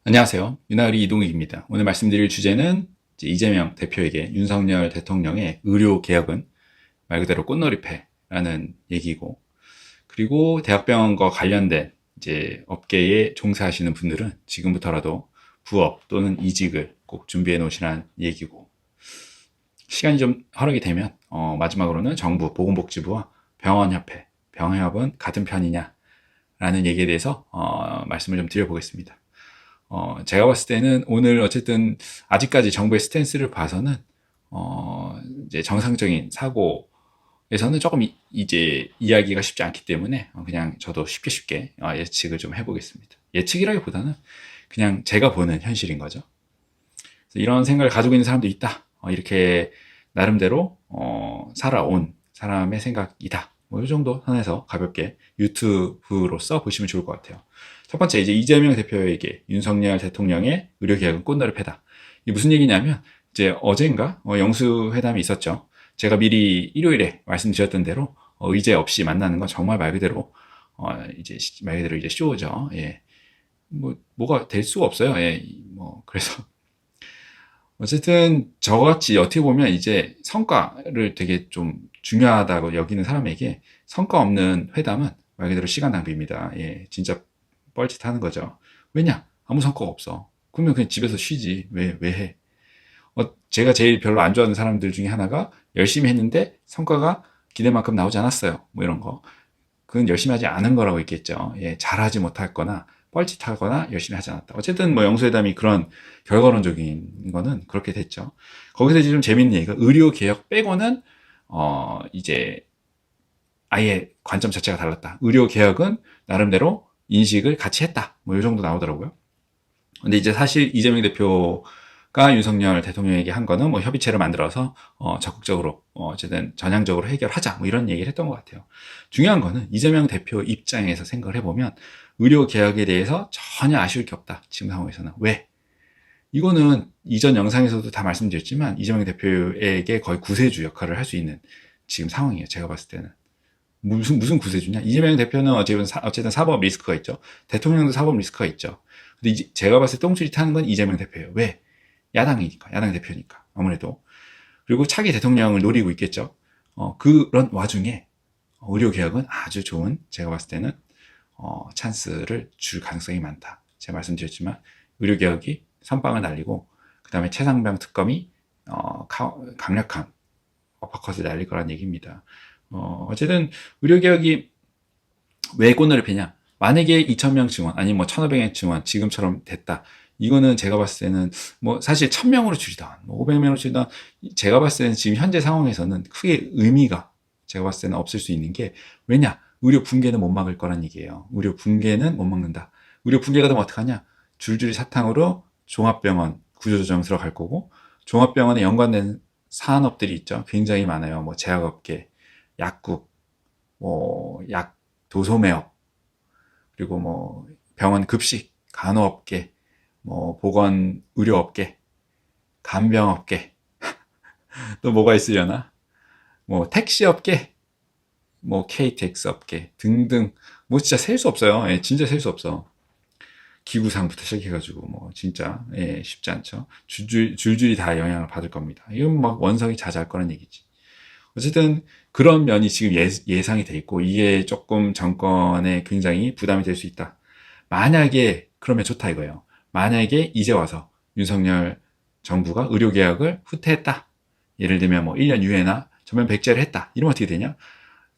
안녕하세요. 윤하리 이동익입니다. 오늘 말씀드릴 주제는 이제 이재명 대표에게 윤석열 대통령의 의료 개혁은 말 그대로 꽃놀이패라는 얘기고, 그리고 대학병원과 관련된 이제 업계에 종사하시는 분들은 지금부터라도 부업 또는 이직을 꼭 준비해 놓으시라는 얘기고, 시간이 좀 허락이 되면 마지막으로는 정부 보건복지부와 병원협회, 병협은 같은 편이냐라는 얘기에 대해서 말씀을 좀 드려보겠습니다. 제가 봤을 때는 오늘 어쨌든 아직까지 정부의 스탠스를 봐서는 이제 정상적인 사고에서는 조금 이제 이야기가 쉽지 않기 때문에 그냥 저도 쉽게 예측을 좀 해보겠습니다. 예측이라기보다는 그냥 제가 보는 현실인 거죠. 이런 생각을 가지고 있는 사람도 있다. 이렇게 나름대로 살아온 사람의 생각이다. 뭐 이 정도 선에서 가볍게 유튜브로서 보시면 좋을 것 같아요. 첫 번째, 이제 이재명 대표에게 윤석열 대통령의 의료개혁은 꽃놀이 패다. 이게 무슨 얘기냐면, 이제 어젠가 영수회담이 있었죠. 제가 미리 일요일에 말씀드렸던 대로 의제 없이 만나는 건 정말 말 그대로 이제 말 그대로 이제 쇼죠. 예. 뭐가 될 수가 없어요. 예. 그래서 어쨌든 저같이 어떻게 보면 이제 성과를 되게 좀 중요하다고 여기는 사람에게 성과 없는 회담은 말 그대로 시간 낭비입니다. 예, 진짜 뻘짓하는 거죠. 왜냐? 아무 성과가 없어. 그러면 그냥 집에서 쉬지. 왜 해? 제가 제일 별로 안 좋아하는 사람들 중에 하나가 열심히 했는데 성과가 기대만큼 나오지 않았어요. 뭐 이런 거. 그건 열심히 하지 않은 거라고 있겠죠. 예, 잘하지 못했거나 뻘짓하거나 열심히 하지 않았다. 어쨌든 뭐 영수회담이 그런 결과론적인 거는 그렇게 됐죠. 거기서 이제 좀 재밌는 얘기가 의료 개혁 빼고는 이제 아예 관점 자체가 달랐다. 의료 개혁은 나름대로 인식을 같이 했다. 뭐 이 정도 나오더라고요. 근데 이제 사실 이재명 대표가 윤석열 대통령에게 한 거는 뭐 협의체를 만들어서 적극적으로 어쨌든 전향적으로 해결하자 뭐 이런 얘기를 했던 것 같아요. 중요한 거는 이재명 대표 입장에서 생각을 해보면 의료 개혁에 대해서 전혀 아쉬울 게 없다. 지금 상황에서는. 왜? 이거는 이전 영상에서도 다 말씀드렸지만 이재명 대표에게 거의 구세주 역할을 할 수 있는 지금 상황이에요. 제가 봤을 때는. 무슨 구세주냐? 이재명 대표는 어쨌든 사법 리스크가 있죠. 대통령도 사법 리스크가 있죠. 근데 이제 제가 봤을 때 똥줄이 타는 건 이재명 대표예요. 왜? 야당이니까, 야당 대표니까 아무래도. 그리고 차기 대통령을 노리고 있겠죠. 그런 와중에 의료 개혁은 아주 좋은, 제가 봤을 때는 찬스를 줄 가능성이 많다. 제가 말씀드렸지만 의료 개혁이 선빵을 날리고 그 다음에 최상병 특검이 강력한 어퍼컷을 날릴 거란 얘기입니다. 어쨌든 의료개혁이 왜 꽃놀이 피냐? 만약에 2,000명 증원, 아니면 뭐 1,500명 증원, 지금처럼 됐다. 이거는 제가 봤을 때는 뭐 사실 1,000명으로 줄이던, 뭐 500명으로 줄이던, 제가 봤을 때는 지금 현재 상황에서는 크게 의미가 제가 봤을 때는 없을 수 있는 게, 왜냐? 의료 붕괴는 못 막을 거란 얘기예요. 의료 붕괴는 못 막는다. 의료 붕괴가 되면 어떡하냐? 줄줄이 사탕으로 종합병원 구조조정 들어갈 거고, 종합병원에 연관된 산업들이 있죠. 굉장히 많아요. 뭐 제약업계, 약국, 약 도소매업, 그리고 뭐 병원 급식, 간호업계, 뭐 보건 의료업계, 간병업계, 또 뭐가 있으려나? 뭐 택시업계, 뭐 KTX 업계 등등, 뭐 진짜 셀 수 없어요. 예, 진짜 셀 수 없어. 기구상부터 시작해가지고 뭐 진짜 쉽지 않죠. 줄줄이 다 영향을 받을 겁니다. 이건 막 원성이 자자할 거란 얘기지. 어쨌든 그런 면이 지금 예상이 돼 있고 이게 조금 정권에 굉장히 부담이 될 수 있다. 만약에 그러면 좋다 이거예요. 만약에 이제 와서 윤석열 정부가 의료개혁을 후퇴했다. 예를 들면 뭐 1년 유예나 전면 백제를 했다. 이러면 어떻게 되냐?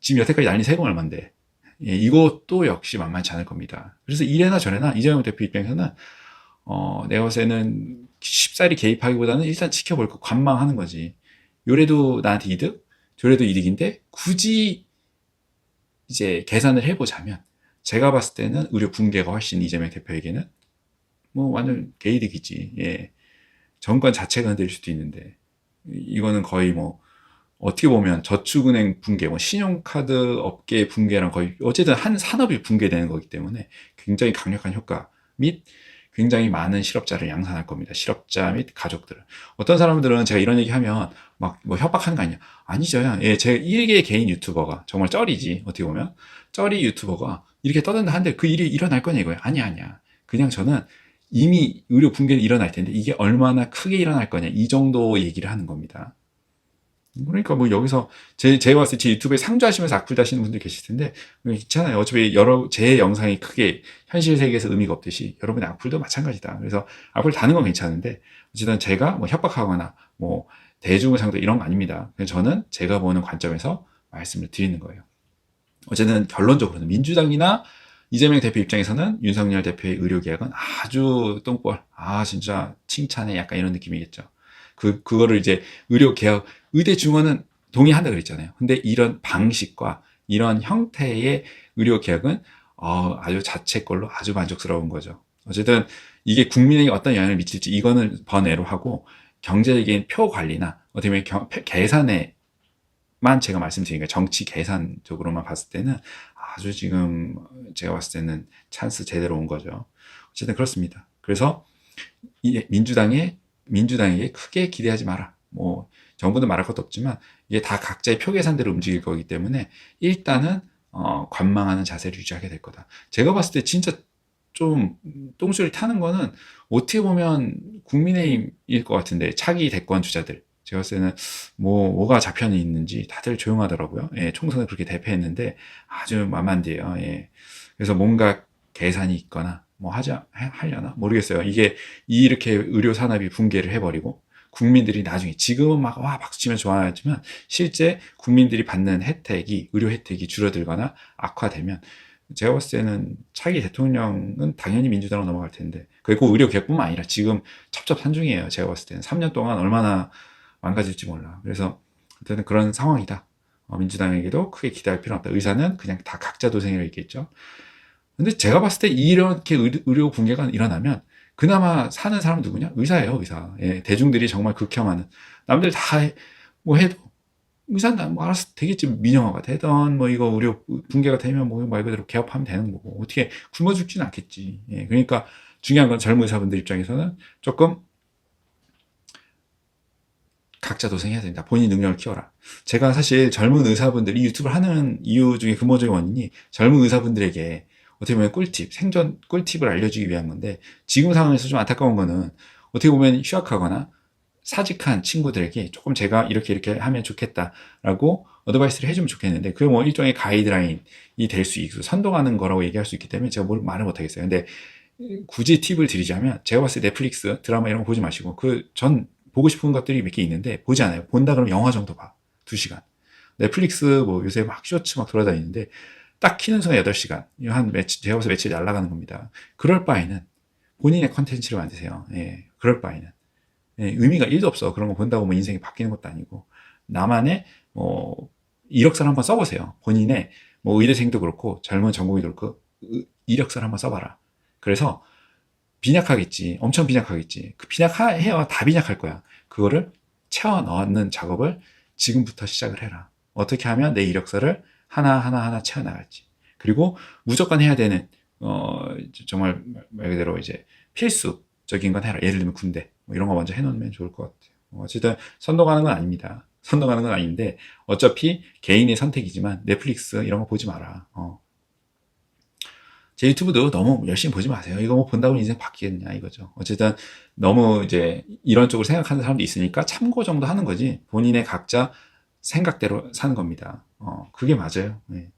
지금 여태까지 날린 세금 얼만데. 예, 이것도 역시 만만치 않을 겁니다. 그래서 이래나 저래나 이재명 대표 입장에서는 내가 봤을 때는 쉽사리 개입하기보다는 일단 지켜볼 거 관망하는 거지. 요래도 나한테 이득? 저래도 이득인데 굳이 이제 계산을 해보자면 제가 봤을 때는 의료 붕괴가 훨씬 이재명 대표에게는 뭐 완전 개이득이지. 예. 정권 자체가 흔들릴 수도 있는데 이거는 거의 뭐 어떻게 보면 저축은행 붕괴, 뭐 신용카드 업계 붕괴랑 거의 어쨌든 한 산업이 붕괴되는 거기 때문에 굉장히 강력한 효과 및 굉장히 많은 실업자를 양산할 겁니다. 실업자 및 가족들. 어떤 사람들은 제가 이런 얘기하면 막 뭐 협박하는 거 아니냐? 아니죠. 예, 제 일개 개인 유튜버가 정말 쩔이지. 어떻게 보면 쩔이 유튜버가 이렇게 떠든다 한데 그 일이 일어날 거냐 이거예요. 아니야. 그냥 저는 이미 의료 붕괴는 일어날 텐데 이게 얼마나 크게 일어날 거냐 이 정도 얘기를 하는 겁니다. 그러니까 뭐 여기서 제가 봤을 때 제 유튜브에 상주하시면서 악플 다시는 분들 계실 텐데 괜찮아요. 어차피 제 영상이 크게 현실 세계에서 의미가 없듯이 여러분의 악플도 마찬가지다. 그래서 악플 다는 건 괜찮은데 어쨌든 제가 뭐 협박하거나 뭐 대중을 상대 이런 거 아닙니다. 저는 제가 보는 관점에서 말씀을 드리는 거예요. 어쨌든 결론적으로는 민주당이나 이재명 대표 입장에서는 윤석열 대표의 의료개혁은 아주 똥볼, 진짜 칭찬해 약간 이런 느낌이겠죠. 그거를 이제 의료개혁, 의대 증원은 동의한다 그랬잖아요. 근데 이런 방식과 이런 형태의 의료개혁은 아주 자체 걸로 아주 만족스러운 거죠. 어쨌든 이게 국민에게 어떤 영향을 미칠지 이거는 번외로 하고 경제적인 표 관리나 어떻게 보면 계산에 만 제가 말씀드린 게 정치 계산적으로만 봤을 때는 아주 지금 제가 봤을 때는 찬스 제대로 온 거죠. 어쨌든 그렇습니다. 그래서 민주당에게 크게 기대하지 마라. 뭐 정부는 말할 것도 없지만 이게 다 각자의 표 계산대로 움직일 거기 때문에 일단은 관망하는 자세를 유지하게 될 거다. 제가 봤을 때 진짜 좀 똥소리 타는 거는 어떻게 보면 국민의힘일 것 같은데 차기 대권 주자들 제가 봤을 때는 뭐가 좌편이 있는지 다들 조용하더라고요. 예, 총선을 그렇게 대패했는데 아주 만만디에요. 예. 그래서 뭔가 계산이 있거나 뭐 하려나 모르겠어요. 이게 이렇게 의료 산업이 붕괴를 해버리고 국민들이 나중에 지금은 막 박수치면 좋아하지만 실제 국민들이 받는 의료 혜택이 줄어들거나 악화되면 제가 봤을 때는 차기 대통령은 당연히 민주당으로 넘어갈 텐데 그리고 의료 개혁뿐만 아니라 지금 첩첩산중이에요. 제가 봤을 때는 3년 동안 얼마나 망가질지 몰라. 그래서 어쨌든 그런 상황이다. 민주당에게도 크게 기대할 필요는 없다. 의사는 그냥 다 각자 도생이라 있겠죠. 근데 제가 봤을 때 이렇게 의료 붕괴가 일어나면 그나마 사는 사람 누구냐? 의사예요, 의사. 예, 대중들이 정말 극혐하는. 남들 다 뭐 해도 의사는 뭐 알아서 되겠지. 민영화가 되던 뭐 이거 의료 붕괴가 되면 뭐 말 그대로 개업하면 되는 거고 어떻게 굶어 죽지는 않겠지. 예, 그러니까 중요한 건 젊은 의사분들 입장에서는 조금 각자 도생해야 된다. 본인 능력을 키워라. 제가 사실 젊은 의사분들이 유튜브를 하는 이유 중에 근본적인 원인이 젊은 의사분들에게 어떻게 보면 생존 꿀팁을 알려주기 위한 건데 지금 상황에서 좀 안타까운 거는 어떻게 보면 휴학하거나 사직한 친구들에게 조금 제가 이렇게 하면 좋겠다라고 어드바이스를 해주면 좋겠는데 그게 뭐 일종의 가이드라인이 될 수 있고 선동하는 거라고 얘기할 수 있기 때문에 제가 말을 못하겠어요. 근데 굳이 팁을 드리자면 제가 봤을 때 넷플릭스 드라마 이런 거 보지 마시고 전 보고 싶은 것들이 몇 개 있는데 보지 않아요. 본다 그러면 영화 정도 봐. 2시간. 넷플릭스 뭐 요새 막 쇼츠 막 돌아다니는데 딱 키는 순간 8시간. 제가 봐서 며칠 날아가는 겁니다. 그럴 바에는 본인의 컨텐츠를 만드세요. 예, 그럴 바에는. 예, 의미가 1도 없어. 그런 거 본다고 뭐 인생이 바뀌는 것도 아니고. 나만의 이력서를 한번 써보세요. 본인의 뭐 의대생도 그렇고 젊은 전공의도 그렇고 이력서를 한번 써봐라. 그래서 빈약하겠지. 엄청 빈약하겠지. 그 빈약해야 다 빈약할 거야. 그거를 채워 넣는 작업을 지금부터 시작을 해라. 어떻게 하면 내 이력서를 하나 채워 나갈지. 그리고 무조건 해야 되는 정말 말 그대로 이제 필수적인 건 해라. 예를 들면 군대 뭐 이런 거 먼저 해놓으면 좋을 것 같아요. 어쨌든 선동하는 건 아닙니다. 선동하는 건 아닌데 어차피 개인의 선택이지만 넷플릭스 이런 거 보지 마라. 제 유튜브도 너무 열심히 보지 마세요. 이거 뭐 본다고 인생 바뀌겠냐 이거죠. 어쨌든 너무 이제 이런 쪽으로 생각하는 사람도 있으니까 참고 정도 하는 거지 본인의 각자 생각대로 사는 겁니다. 그게 맞아요. 네.